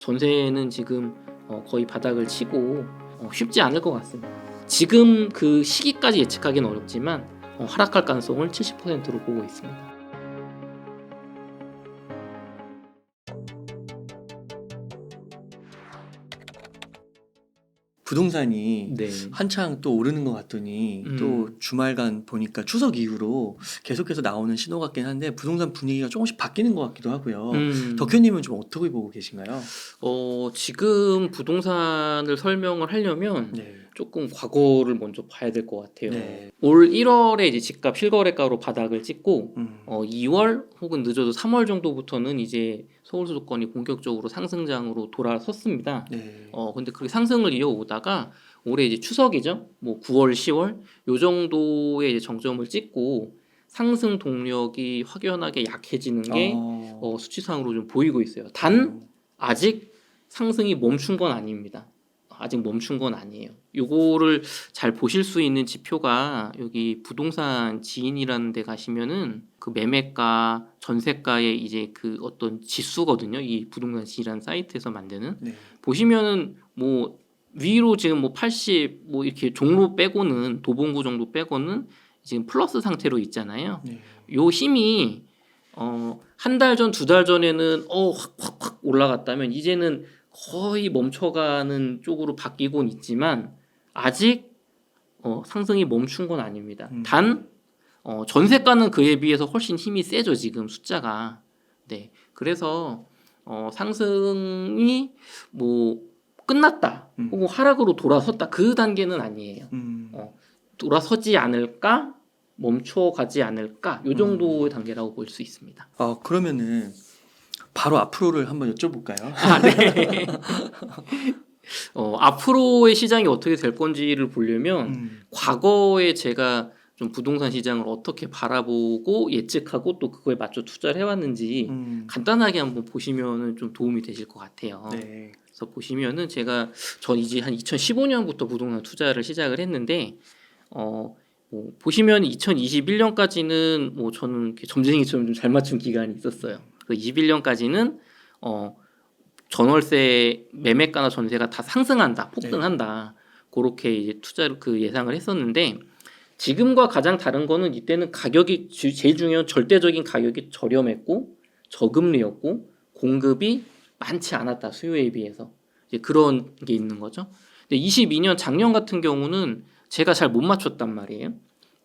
전세는 지금 거의 바닥을 치고 쉽지 않을 것 같습니다. 지금 그 시기까지 예측하기는 어렵지만 하락할 가능성을 70%로 보고 있습니다. 부동산이 네. 한창 또 오르는 것 같더니 또 주말간 보니까 추석 이후로 계속해서 나오는 신호 같긴 한데 부동산 분위기가 조금씩 바뀌는 것 같기도 하고요. 덕현님은 좀 어떻게 보고 계신가요? 지금 부동산을 설명을 하려면 네. 조금 과거를 먼저 봐야 될 것 같아요. 네. 올 1월에 이제 집값 실거래가로 바닥을 찍고 2월 혹은 늦어도 3월 정도부터는 이제 서울 수도권이 본격적으로 상승장으로 돌아섰습니다. 네. 근데 그 상승을 이어오다가 올해 이제 추석이죠. 뭐 9월, 10월 요 정도의 이제 정점을 찍고 상승 동력이 확연하게 약해지는 게 수치상으로 좀 보이고 있어요. 단 아직 상승이 멈춘 건 아닙니다. 아직 멈춘 건 아니에요. 요거를 잘 보실 수 있는 지표가 여기 부동산 지인이라는 데 가시면은 그 매매가, 전세가의 이제 그 어떤 지수거든요. 이 부동산 지인이라는 사이트에서 만드는. 네. 보시면은 뭐 위로 지금 뭐 80 뭐 이렇게 종로 빼고는 도봉구 정도 빼고는 지금 플러스 상태로 있잖아요. 네. 요 힘이 한 달 전, 두 달 전에는 확 올라갔다면 이제는 거의 멈춰가는 쪽으로 바뀌곤 있지만 아직 상승이 멈춘 건 아닙니다. 단 전세가는 그에 비해서 훨씬 힘이 세죠. 지금 숫자가. 네. 그래서 상승이 뭐 끝났다 혹은 하락으로 돌아섰다 그 단계는 아니에요. 돌아서지 않을까 멈춰가지 않을까 요 정도의 단계라고 볼 수 있습니다. 그러면은 바로 앞으로를 한번 여쭤볼까요? 네. 앞으로의 시장이 어떻게 될 건지를 보려면 과거에 제가 좀 부동산 시장을 어떻게 바라보고 예측하고 또 그거에 맞춰 투자를 해왔는지 간단하게 한번 보시면은 좀 도움이 되실 것 같아요. 네. 그래서 보시면은 전 이제 한 2015년부터 부동산 투자를 시작을 했는데 뭐 보시면 2021년까지는 뭐 저는 이렇게 점쟁이처럼 좀 잘 맞춘 기간이 있었어요. 그 21년까지는 전월세 매매가나 전세가 다 상승한다, 폭등한다. 그렇게 이제 투자를 그 예상을 했었는데 지금과 가장 다른 거는 이때는 가격이 제일 중요한 절대적인 가격이 저렴했고 저금리였고 공급이 많지 않았다 수요에 비해서 이제 그런 게 있는 거죠. 근데 22년 작년 같은 경우는 제가 잘 못 맞췄단 말이에요.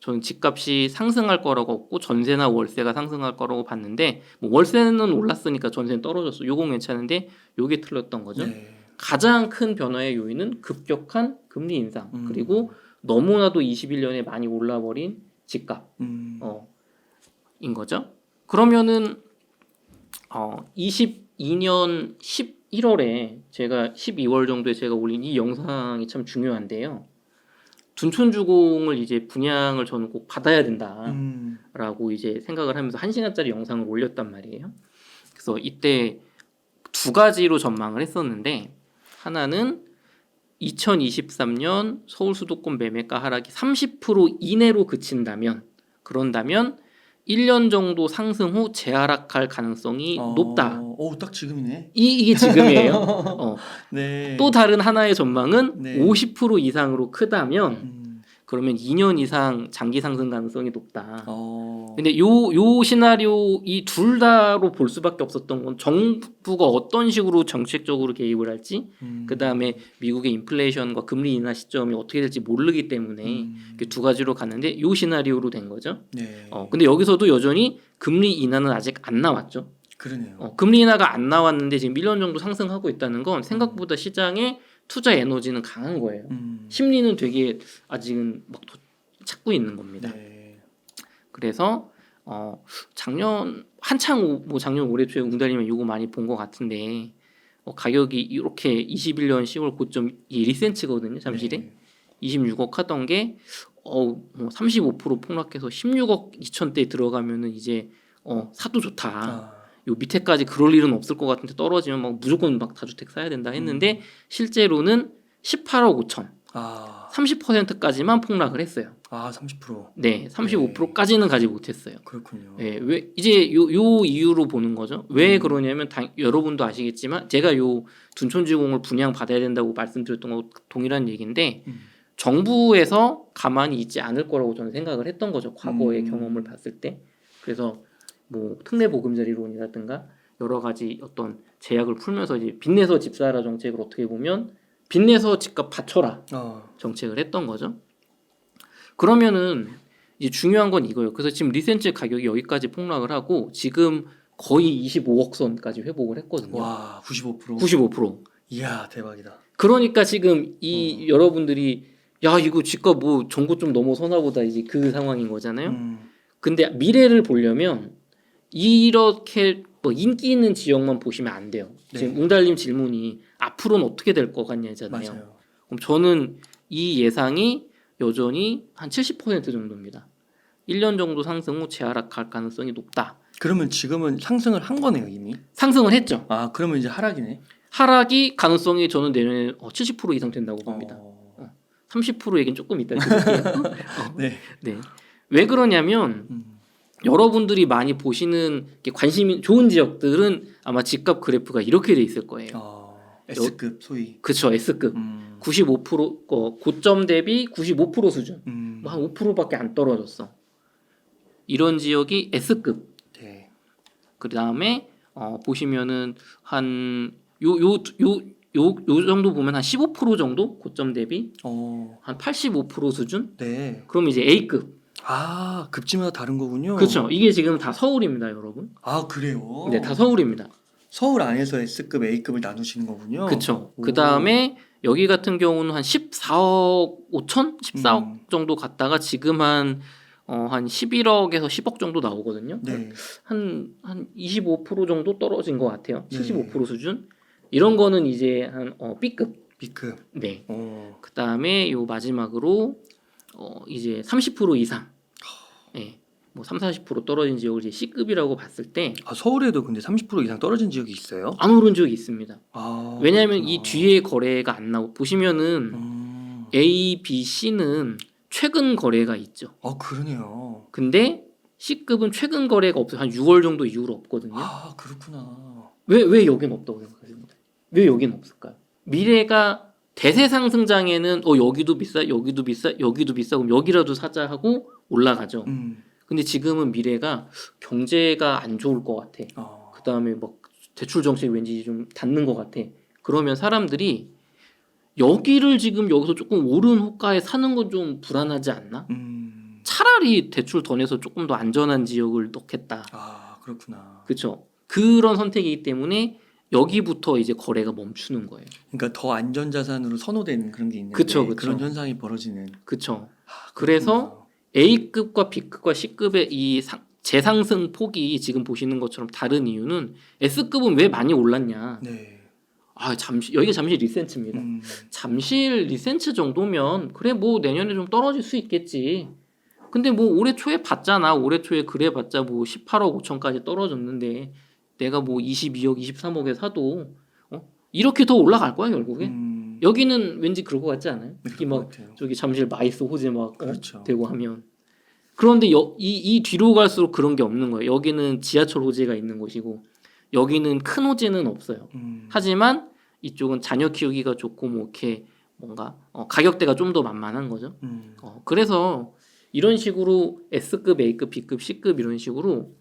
저는 집값이 상승할 거라고 없고 전세나 월세가 상승할 거라고 봤는데 뭐 월세는 올랐으니까 전세는 떨어졌어. 요건 괜찮은데 요게 틀렸던 거죠. 네. 가장 큰 변화의 요인은 급격한 금리 인상 그리고 너무나도 21년에 많이 올라버린 집값 인 거죠. 그러면은 22년 11월에 제가 12월 정도에 제가 올린 이 영상이 참 중요한데요. 둔촌주공을 이제 분양을 저는 꼭 받아야 된다라고 이제 생각을 하면서 1시간짜리 영상을 올렸단 말이에요. 그래서 이때 두 가지로 전망을 했었는데 하나는 2023년 서울 수도권 매매가 하락이 30% 이내로 그런다면 1년 정도 상승 후 재하락할 가능성이 높다. 딱 지금이네. 이게 지금이에요. 네. 또 다른 하나의 전망은 네. 50% 이상으로 크다면 그러면 2년 이상 장기 상승 가능성이 높다. 근데 요 시나리오 이 둘 다로 볼 수밖에 없었던 건 정부가 어떤 식으로 정책적으로 개입을 할지 그다음에 미국의 인플레이션과 금리 인하 시점이 어떻게 될지 모르기 때문에 두 가지로 갔는데 요 시나리오로 된 거죠. 네. 근데 여기서도 여전히 금리 인하는 아직 안 나왔죠. 그러네요. 금리 인하가 안 나왔는데 지금 1년 정도 상승하고 있다는 건 생각보다 시장에 투자 에너지는 강한 거예요. 심리는 되게 아직은 막 찾고 있는 겁니다. 네. 그래서 작년 올해 초에 웅달리면 요거 많이 본 것 같은데 가격이 이렇게 21년 10월 고점 이 리센치거든요. 잠실에 네. 26억 하던 게 35% 폭락해서 16억 2천대 들어가면은 이제 사도 좋다. 요 밑에까지 그럴 일은 없을 것 같은데 떨어지면 막 무조건 막 다주택 사야 된다 했는데 실제로는 18억 5천 30%까지만 폭락을 했어요. 아, 30%. 네, 35%까지는 가지 못했어요. 그렇군요. 네, 왜 이제 요 이유로 보는 거죠. 왜 그러냐면 여러분도 아시겠지만 제가 요 둔촌지공을 분양 받아야 된다고 말씀드렸던 거 동일한 얘기인데 정부에서 가만히 있지 않을 거라고 저는 생각을 했던 거죠. 과거의 경험을 봤을 때. 그래서 뭐 특례보금자리론이라든가 여러 가지 어떤 제약을 풀면서 이제 빚내서 집 사라 정책을 어떻게 보면 빚내서 집값 받쳐라 정책을 했던 거죠. 그러면은 이제 중요한 건 이거예요. 그래서 지금 리센츠 가격이 여기까지 폭락을 하고 지금 거의 25억 선까지 회복을 했거든요. 와, 95%. 95%. 이야, 대박이다. 그러니까 지금 이 여러분들이 야 이거 집값 뭐 전고 좀 넘어서나 보다 이제 그 상황인 거잖아요. 근데 미래를 보려면 이렇게 뭐 인기 있는 지역만 보시면 안 돼요. 네. 지금 웅달님 질문이 앞으로는 어떻게 될 것 같냐잖아요. 맞아요. 그럼 저는 이 예상이 여전히 한 70% 정도입니다. 1년 정도 상승 후 재하락할 가능성이 높다. 그러면 지금은 상승을 한 거네요, 이미. 상승을 했죠. 아, 그러면 이제 하락이네. 하락이 가능성이 저는 내년에 70% 이상 된다고 봅니다. 30% 얘기는 조금 이따 드릴게요. 네. 네. 왜 그러냐면 여러분들이 많이 보시는 관심이 좋은 지역들은 아마 집값 그래프가 이렇게 돼 있을 거예요. S급 소위. 그렇죠. S급. 95% 고점 대비 95% 수준. 뭐 한 5%밖에 안 떨어졌어. 이런 지역이 S급. 네. 그다음에 보시면은 한 요 정도 보면 한 15% 정도 고점 대비 한 85% 수준. 네. 그럼 이제 A급. 아, 급지마다 다른 거군요. 그렇죠. 이게 지금 다 서울입니다, 여러분. 아, 그래요? 네, 다 서울입니다. 서울 안에서 S급, A급을 나누시는 거군요. 그렇죠. 그 다음에 여기 같은 경우는 한 14억 5천, 14억 정도 갔다가 지금 한 11억에서 10억 정도 나오거든요. 네. 한 25% 정도 떨어진 것 같아요. 75% 네. 수준. 이런 거는 이제 한 B급. B급. 네. 그 다음에 요 마지막으로 이제 30% 이상. 네. 뭐 30-40% 떨어진 지역을 이제 C급이라고 봤을 때 아, 서울에도 근데 30% 이상 떨어진 지역이 있어요? 안 오른 지역이 있습니다. 아, 왜냐하면 그렇구나. 이 뒤에 거래가 안 나오고 보시면은 A, B, C는 최근 거래가 있죠. 그러네요. 근데 C급은 최근 거래가 없어요. 한 6월 정도 이후로 없거든요. 아, 그렇구나. 왜 여긴 없다고 생각하십니까? 왜 여긴 없을까요? 미래가 대세 상승장에는 여기도 비싸, 여기도 비싸, 여기도 비싸, 그럼 여기라도 사자 하고 올라가죠. 근데 지금은 미래가 경제가 안 좋을 것 같아. 그 다음에 막 대출 정책이 왠지 좀 닿는 것 같아. 그러면 사람들이 여기를 지금 여기서 조금 오른 호가에 사는 건 좀 불안하지 않나? 차라리 대출 더 내서 조금 더 안전한 지역을 넣겠다. 아, 그렇구나. 그렇죠. 그런 선택이기 때문에 여기부터 이제 거래가 멈추는 거예요. 그러니까 더 안전 자산으로 선호되는 그런 게 있는데 그쵸. 그런 현상이 벌어지는. 그렇죠. 아, 그래서 A급과 B급과 C급의 이 재상승 폭이 지금 보시는 것처럼 다른 이유는 S급은 왜 많이 올랐냐? 네. 여기가 잠실 리센츠입니다. 잠실 리센츠 정도면 그래 뭐 내년에 좀 떨어질 수 있겠지. 근데 뭐 올해 초에 봤잖아. 올해 초에 그래 봤자 뭐 18억 5천까지 떨어졌는데 내가 뭐 22억 23억에 사도 이렇게 더 올라갈 거야 결국에. 여기는 왠지 그럴 것 같지 않아요? 특히 막 저기 잠실 마이스 호재 막 그렇죠. 되고 하면. 그런데 이 뒤로 갈수록 그런 게 없는 거예요. 여기는 지하철 호재가 있는 곳이고 여기는 큰 호재는 없어요. 하지만 이쪽은 자녀 키우기가 좋고 뭐 이렇게 뭔가 가격대가 좀 더 만만한 거죠. 그래서 이런 식으로 S급, A급, B급, C급 이런 식으로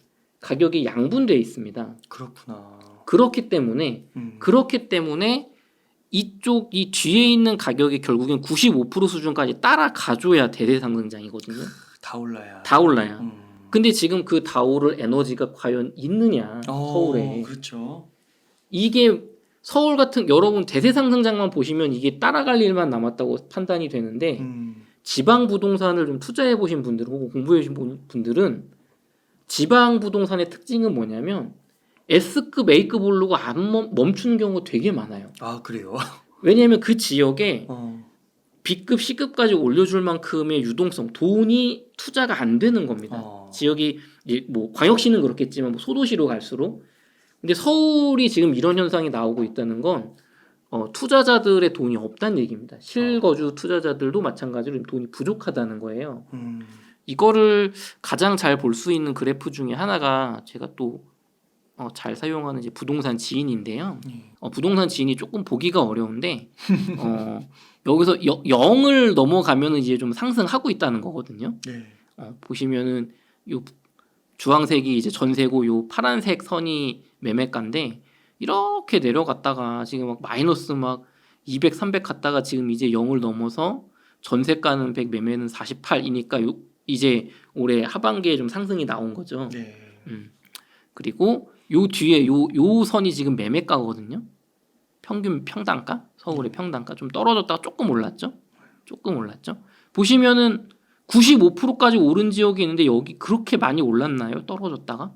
가격이 양분되어 있습니다. 그렇구나. 그렇기 때문에 이 뒤에 있는 가격이 결국엔 95% 수준까지 따라가줘야 대대 상승장이거든요. 다 올라야. 다 올라야. 근데 지금 그 다 오를 에너지가 과연 있느냐 서울에. 그렇죠. 이게 서울 같은 여러분 대세 상승장만 보시면 이게 따라갈 일만 남았다고 판단이 되는데 지방 부동산을 좀 투자해 보신 분들 혹은 공부해 보신 분들은 지방 부동산의 특징은 뭐냐면 S급, A급 오르고 안 멈추는 경우가 되게 많아요. 아, 그래요? 왜냐하면 그 지역에 B급, C급까지 올려줄 만큼의 유동성, 돈이 투자가 안 되는 겁니다. 지역이 뭐 광역시는 그렇겠지만 뭐 소도시로 갈수록. 근데 서울이 지금 이런 현상이 나오고 있다는 건 투자자들의 돈이 없다는 얘기입니다. 실거주 투자자들도 마찬가지로 돈이 부족하다는 거예요. 이거를 가장 잘 볼 수 있는 그래프 중에 하나가 제가 또 잘 사용하는 이제 부동산 지인인데요. 부동산 지인이 조금 보기가 어려운데 여기서 0을 넘어가면은 이제 좀 상승하고 있다는 거거든요. 네. 보시면은 요 주황색이 이제 전세고 요 파란색 선이 매매가인데 이렇게 내려갔다가 지금 막 마이너스 막 200, 300 갔다가 지금 이제 0을 넘어서 전세가는 100, 매매는 48이니까 이제 올해 하반기에 좀 상승이 나온 거죠. 네. 그리고 요 뒤에 요 선이 지금 매매가거든요. 평균 평당가, 서울의 평당가 좀 떨어졌다가 조금 올랐죠. 보시면은 95%까지 오른 지역이 있는데 여기 그렇게 많이 올랐나요? 떨어졌다가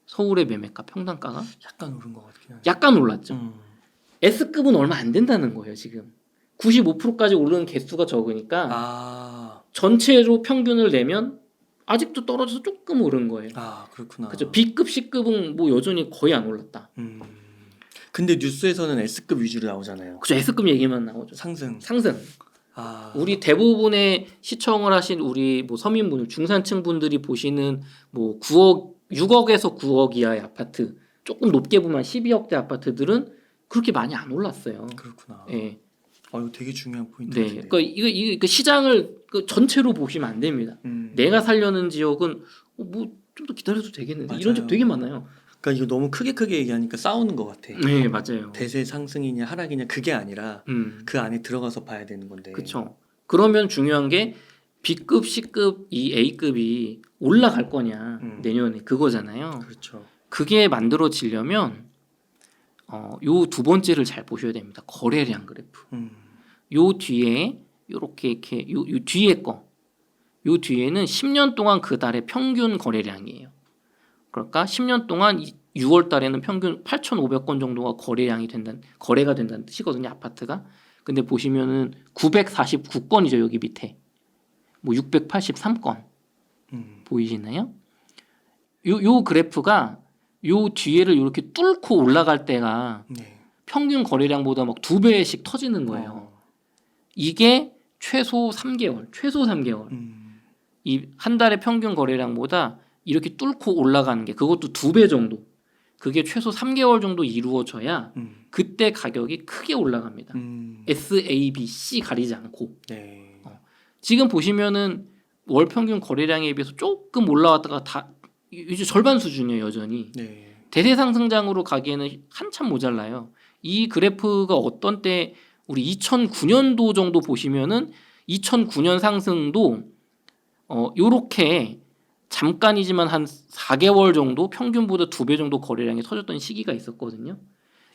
서울의 매매가 평당가가 약간 오른 것 같긴 하죠. 약간 올랐죠. S급은 얼마 안 된다는 거예요. 지금 95%까지 오르는 개수가 적으니까 전체로 평균을 내면 아직도 떨어져서 조금 오른 거예요. 그렇구나. 그렇죠. B급, C급은 뭐 여전히 거의 안 올랐다. 근데 뉴스에서는 S급 위주로 나오잖아요. 그죠. S급 얘기만 나오죠. 상승. 우리 대부분의 시청을 하신 우리 뭐 서민분들, 중산층 분들이 보시는 뭐 9억, 6억에서 9억 이하의 아파트, 조금 높게 보면 12억대 아파트들은 그렇게 많이 안 올랐어요. 그렇구나. 예. 이거 되게 중요한 포인트 네. 같은데요. 그러니까 이거 시장을 전체로 보시면 안 됩니다. 내가 살려는 지역은 뭐 좀 더 기다려도 되겠는데 이런 집 되게 많아요. 그러니까 이거 너무 크게 얘기하니까 싸우는 것 같아. 네, 맞아요. 대세 상승이냐 하락이냐 그게 아니라 그 안에 들어가서 봐야 되는 건데. 그렇죠. 그러면 중요한 게 B급, C급, 이 A급이 올라갈 거냐 내년에 그거잖아요. 그렇죠. 그게 만들어지려면 요 두 번째를 잘 보셔야 됩니다. 거래량 그래프. 요 뒤에 요렇게 이렇게 요 뒤에 요 뒤에는 10년 동안 그 달의 평균 거래량이에요. 그러니까 10년 동안 6월 달에는 평균 8,500건 정도가 거래가 된다는 뜻이거든요, 아파트가. 근데 보시면은 949건이죠, 여기 밑에. 뭐 683건. 보이시나요? 요 그래프가 요 뒤에를 이렇게 뚫고 올라갈 때가 평균 거래량보다 막 2배씩 터지는 거예요. 이게 최소 3개월. 이 한 달의 평균 거래량보다 이렇게 뚫고 올라가는 게 그것도 2배 정도. 그게 최소 3개월 정도 이루어져야 그때 가격이 크게 올라갑니다. S, A, B, C 가리지 않고. 지금 보시면은 월 평균 거래량에 비해서 조금 올라왔다가 다 이제 절반 수준이에요, 여전히. 대세 상승장으로 가기에는 한참 모자라요. 이 그래프가 어떤 때 우리 2009년도 정도 보시면은 2009년 상승도 요렇게 잠깐이지만 한 4개월 정도 평균보다 2배 정도 거래량이 터졌던 시기가 있었거든요.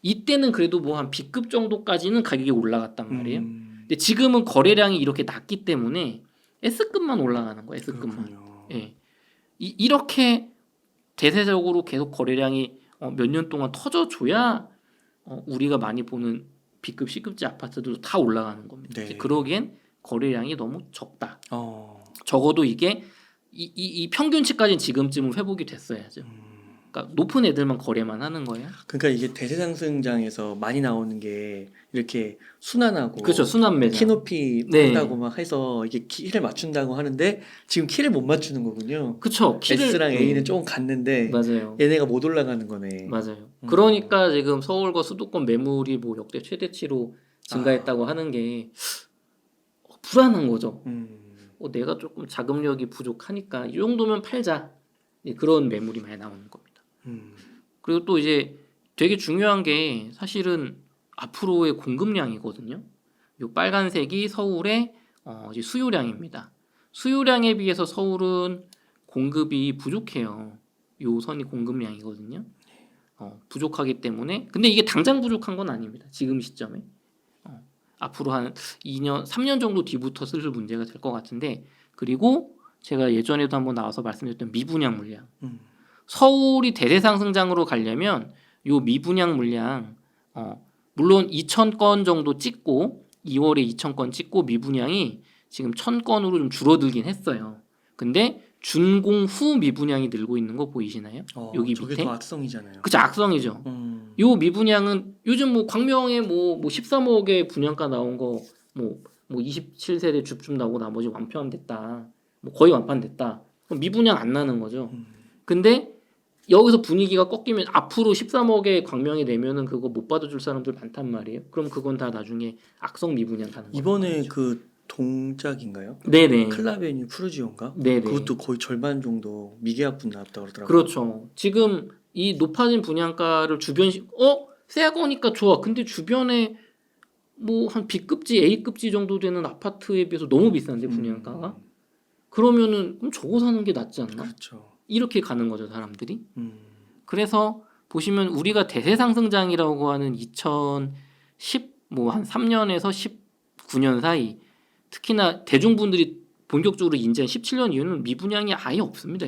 이때는 그래도 뭐 한 B급 정도까지는 가격이 올라갔단 말이에요. 근데 지금은 거래량이 이렇게 낮기 때문에 S급만 올라가는 거예요. S급만. 예. 이렇게 대세적으로 계속 거래량이 몇 년 동안 터져줘야 우리가 많이 보는 B급, C급지 아파트들도 다 올라가는 겁니다. 그러기엔 거래량이 너무 적다. 적어도 이게 이 평균치까지는 지금쯤은 회복이 됐어야죠. 그러니까 높은 애들만 거래만 하는 거예요. 그러니까 이게 대세 상승장에서 많이 나오는 게 이렇게 순환하고, 그렇죠. 순환 매장. 키 높이 한다고 막 해서 이게 키를 맞춘다고 하는데 지금 키를 못 맞추는 거군요. 그렇죠. S랑 A는 조금 갔는데 맞아요. 얘네가 못 올라가는 거네. 맞아요. 그러니까 지금 서울과 수도권 매물이 뭐 역대 최대치로 증가했다고 하는 게 불안한 거죠. 내가 조금 자금력이 부족하니까 이 정도면 팔자. 그런 매물이 많이 나오는 겁니다. 그리고 또 이제 되게 중요한 게 사실은 앞으로의 공급량이거든요. 이 빨간색이 서울의 이제 수요량입니다. 수요량에 비해서 서울은 공급이 부족해요. 요 선이 공급량이거든요. 부족하기 때문에 근데 이게 당장 부족한 건 아닙니다. 지금 시점에 앞으로 한 2년, 3년 정도 뒤부터 슬슬 문제가 될 것 같은데 그리고 제가 예전에도 한번 나와서 말씀드렸던 미분양 물량. 서울이 대세 상승장으로 가려면 요 미분양 물량 물론 2,000건 정도 찍고 2월에 2,000건 찍고 미분양이 지금 1,000건으로 좀 줄어들긴 했어요. 근데 준공 후 미분양이 늘고 있는 거 보이시나요? 여기 저게 밑에. 더 악성이잖아요. 그쵸, 악성이죠. 요 미분양은 요즘 뭐 광명에 뭐 13억의 분양가 나온 거 뭐 27세대 줍줍 나오고 나머지 완판됐다. 뭐 거의 완판됐다. 그럼 미분양 안 나는 거죠. 근데 여기서 분위기가 꺾이면 앞으로 13억의 광명에 내면은 그거 못 받아줄 사람들 많단 말이에요. 그럼 그건 다 나중에 악성 미분양 가는 거예요. 이번에 그 동작인가요? 네네. 클라베니 푸르지오인가? 네네. 그것도 거의 절반 정도 미계약분 나왔다고 그러더라고요. 그렇죠. 지금 이 높아진 분양가를 새 거니까 좋아. 근데 주변에 뭐 한 B급지, A급지 정도 되는 아파트에 비해서 너무 비싼데 분양가가. 그러면은 그럼 저거 사는 게 낫지 않나? 그렇죠. 이렇게 가는 거죠, 사람들이. 그래서 보시면 우리가 대세 상승장이라고 하는 2010 뭐 한 3년에서 19년 사이 특히나 대중분들이 본격적으로 인지한 17년 이후는 미분양이 아예 없습니다.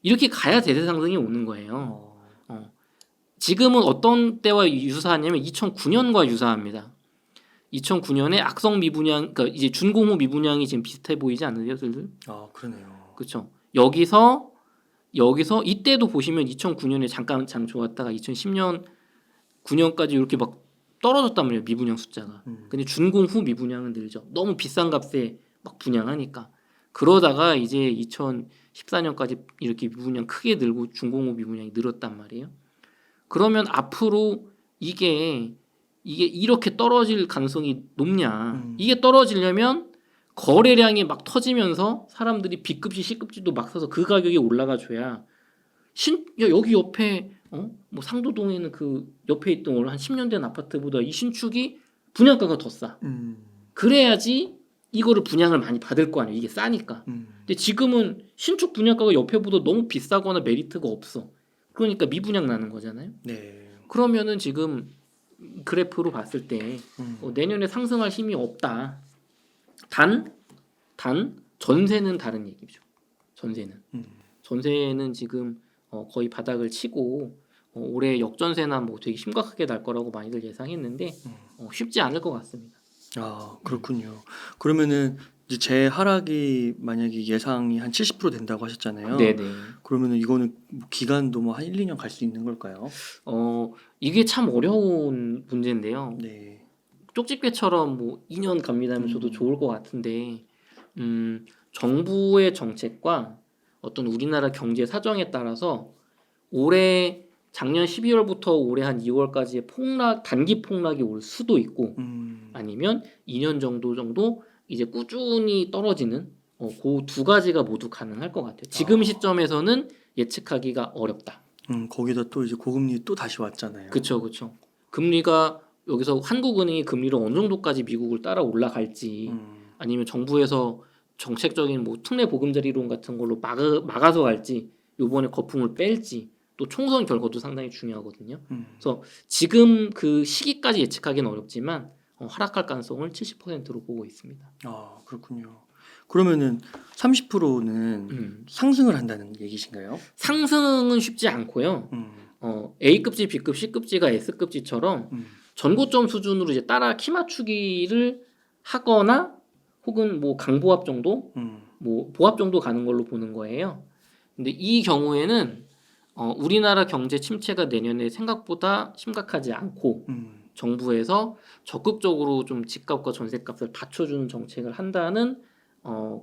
이렇게 가야 대세 상승이 오는 거예요. 지금은 어떤 때와 유사하냐면 2009년과 유사합니다. 2009년에 악성 미분양, 그러니까 이제 준공후 미분양이 지금 비슷해 보이지 않으세요, 슬슬? 그러네요. 그렇죠. 여기서 이때도 보시면 2009년에 잠깐 장 좋았다가 2010년 9년까지 이렇게 막 떨어졌단 말이에요, 미분양 숫자가. 근데 준공 후 미분양은 늘죠. 너무 비싼 값에 막 분양하니까. 그러다가 이제 2014년까지 이렇게 미분양 크게 늘고 준공 후 미분양이 늘었단 말이에요. 그러면 앞으로 이게 이렇게 떨어질 가능성이 높냐? 이게 떨어지려면 거래량이 막 터지면서 사람들이 B급지, C급지도 막 사서 그 가격이 올라가줘야 여기 옆에 뭐 상도동에는 그 옆에 있던 한 10년 된 아파트보다 이 신축이 분양가가 더 싸. 그래야지 이거를 분양을 많이 받을 거 아니에요. 이게 싸니까. 근데 지금은 신축 분양가가 옆에보다 너무 비싸거나 메리트가 없어. 그러니까 미분양 나는 거잖아요. 네. 그러면은 지금 그래프로 봤을 때 내년에 상승할 힘이 없다. 단 전세는 다른 얘기죠. 전세는 지금 거의 바닥을 치고 올해 역전세나 뭐 되게 심각하게 날 거라고 많이들 예상했는데 쉽지 않을 것 같습니다. 그렇군요. 그러면은 이제 재하락이 만약에 예상이 한 70% 된다고 하셨잖아요. 네네. 그러면은 이거는 뭐 기간도 뭐 한 1, 2년 갈 수 있는 걸까요? 이게 참 어려운 문제인데요. 네. 쪽집게처럼 뭐 2년 갑니다 하면 저도 좋을 것 같은데 정부의 정책과 어떤 우리나라 경제 사정에 따라서 작년 12월부터 올해 한 2월까지의 단기 폭락이 올 수도 있고 아니면 2년 정도 이제 꾸준히 떨어지는 그 두 가지가 모두 가능할 것 같아요. 지금 시점에서는 예측하기가 어렵다. 거기다 또 이제 고금리 또 다시 왔잖아요. 그렇죠. 금리가 여기서 한국은행이 금리를 어느 정도까지 미국을 따라 올라갈지 아니면 정부에서 정책적인 뭐 특례 보금자리론 같은 걸로 막아서 갈지 이번에 거품을 뺄지 또 총선 결과도 상당히 중요하거든요. 그래서 지금 그 시기까지 예측하기는 어렵지만 하락할 가능성을 70%로 보고 있습니다. 그렇군요. 그러면은 30%는 상승을 한다는 얘기신가요? 상승은 쉽지 않고요. A급지, B급, C급지가 S급지처럼 전고점 수준으로 이제 따라 키 맞추기를 하거나 혹은 뭐 강보합 정도, 뭐 보합 정도 가는 걸로 보는 거예요. 근데 이 경우에는 우리나라 경제 침체가 내년에 생각보다 심각하지 않고 정부에서 적극적으로 좀 집값과 전세값을 받쳐주는 정책을 한다는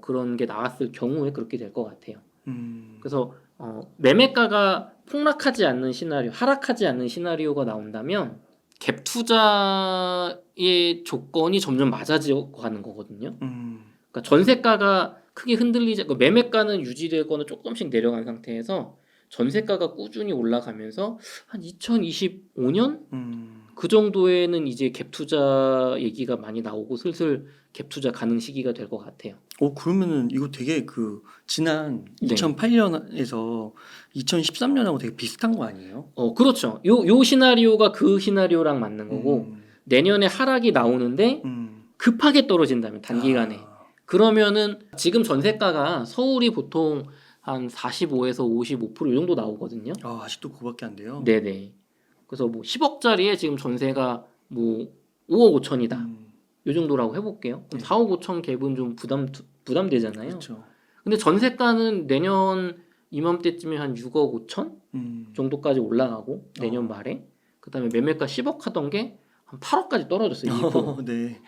그런 게 나왔을 경우에 그렇게 될 것 같아요. 그래서 매매가가 폭락하지 않는 시나리오, 하락하지 않는 시나리오가 나온다면 갭 투자의 조건이 점점 맞아지고 가는 거거든요. 그러니까 전세가가 크게 매매가는 유지되거나 조금씩 내려간 상태에서 전세가가 꾸준히 올라가면서 한 2025년 그 정도에는 이제 갭 투자 얘기가 많이 나오고 슬슬 갭 투자 가능 시기가 될 것 같아요. 그러면은 이거 되게 지난 2008년에서 2013년하고 되게 비슷한 거 아니에요? 그렇죠. 요 시나리오가 그 시나리오랑 맞는 거고 내년에 하락이 나오는데 급하게 떨어진다면 단기간에 그러면은 지금 전세가가 서울이 보통 한 45에서 55% 이 정도 나오거든요. 아직도 그거밖에 안 돼요? 네네. 그래서 뭐 10억짜리에 지금 전세가 뭐 5억 5천이다. 이 정도라고 해볼게요. 그럼 4억 5천 갭은 좀 부담되잖아요. 그렇죠. 근데 전세가는 내년 이맘때쯤에 한 6억 5천 정도까지 올라가고 내년 말에 그다음에 매매가 10억 하던 게 한 8억까지 떨어졌어요. 2%. 네.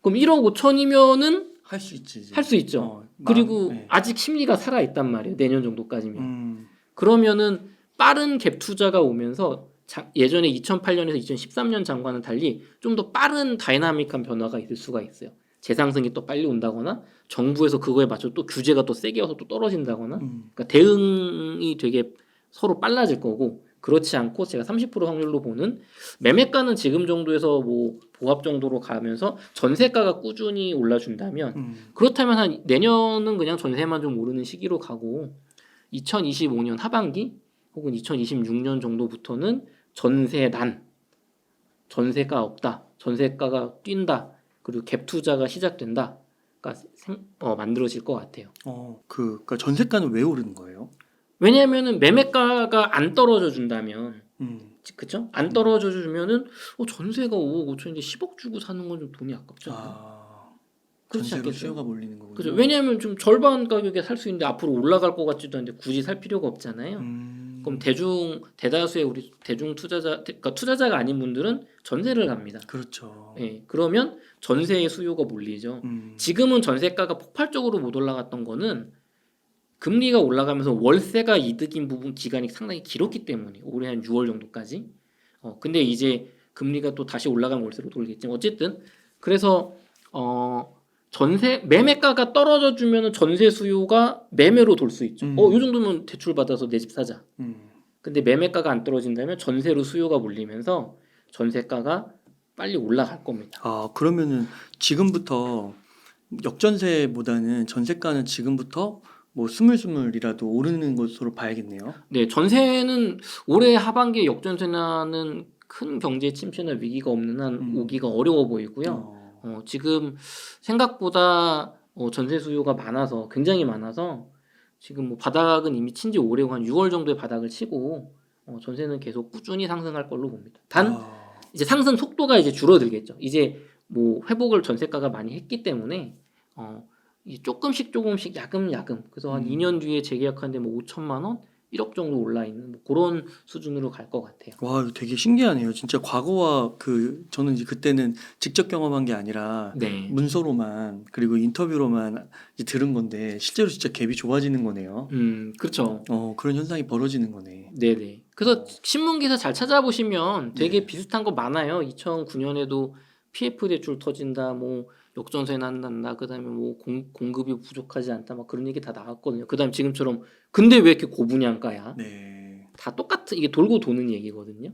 그럼 1억 5천이면은 할 수 있지. 이제. 할 수 있죠. 그리고 아직 심리가 살아 있단 말이에요. 내년 정도까지면. 그러면은 빠른 갭 투자가 오면서 예전에 2008년에서 2013년 장과는 달리 좀 더 빠른 다이나믹한 변화가 있을 수가 있어요. 재상승이 또 빨리 온다거나 정부에서 그거에 맞춰 또 규제가 또 세게 와서 또 떨어진다거나 그러니까 대응이 되게 서로 빨라질 거고 그렇지 않고 제가 30% 확률로 보는 매매가는 지금 정도에서 뭐 보합 정도로 가면서 전세가가 꾸준히 올라준다면 그렇다면 한 내년은 그냥 전세만 좀 오르는 시기로 가고 2025년 하반기 혹은 2026년 정도부터는 전세가 없다, 전세가가 뛴다, 그리고 갭 투자가 시작된다가 만들어질 것 같아요. 그러니까 전세가는 왜 오르는 거예요? 왜냐하면은 매매가가 안 떨어져 준다면, 그쵸? 안 음. 떨어져 주면은 전세가 5억 5천인데 10억 주고 사는 건 좀 돈이 아깝잖아요. 그렇지 전세로 않겠어요? 수요가 몰리는 거군요. 그죠? 왜냐하면 좀 절반 가격에 살 수 있는데 앞으로 올라갈 것 같지도 않은데 굳이 살 필요가 없잖아요. 그럼 대다수의 우리 대중 투자자, 그러니까 투자자가 아닌 분들은 전세를 갑니다. 그렇죠. 예, 그러면 전세의 수요가 몰리죠. 지금은 전세가가 폭발적으로 못 올라갔던 거는 금리가 올라가면서 월세가 이득인 부분 기간이 상당히 길었기 때문에 올해 한 6월 정도까지. 근데 이제 금리가 또 다시 올라가면 월세로 돌겠지만 어쨌든 그래서 전세 매매가가 떨어져 주면은 전세 수요가 매매로 돌 수 있죠. 이 정도면 대출 받아서 내 집 사자. 근데 매매가가 안 떨어진다면 전세로 수요가 몰리면서 전세가가 빨리 올라갈 겁니다. 그러면은 지금부터 역전세보다는 전세가는 지금부터 뭐 스물스물이라도 오르는 것으로 봐야겠네요. 네, 전세는 올해 하반기에 역전세나는 큰 경제 침체나 위기가 없는 한 오기가 어려워 보이고요. 지금 생각보다 전세 수요가 많아서 굉장히 많아서 지금 뭐 바닥은 이미 친지 오래고 한 6월 정도에 바닥을 치고 전세는 계속 꾸준히 상승할 걸로 봅니다. 단 이제 상승 속도가 이제 줄어들겠죠. 이제 뭐 회복을 전세가가 많이 했기 때문에 이제 조금씩 야금야금 그래서 한 2년 뒤에 재계약하는데 뭐 5천만 원, 1억 정도 올라 있는 뭐 그런 수준으로 갈 것 같아요. 와, 이거 되게 신기하네요. 진짜 과거와 저는 이제 그때는 직접 경험한 게 아니라 네. 문서로만 그리고 인터뷰로만 이제 들은 건데 실제로 진짜 갭이 좋아지는 거네요. 그렇죠. 그런 현상이 벌어지는 거네. 네네. 그래서 신문 기사 잘 찾아보시면 되게 비슷한 거 많아요. 2009년에도 PF 대출 터진다, 뭐 역전세 난다, 그다음에 뭐 공급이 부족하지 않다, 막 그런 얘기 다 나왔거든요. 그다음 지금처럼 근데 왜 이렇게 고분양가야? 네. 다 똑같은 이게 돌고 도는 얘기거든요.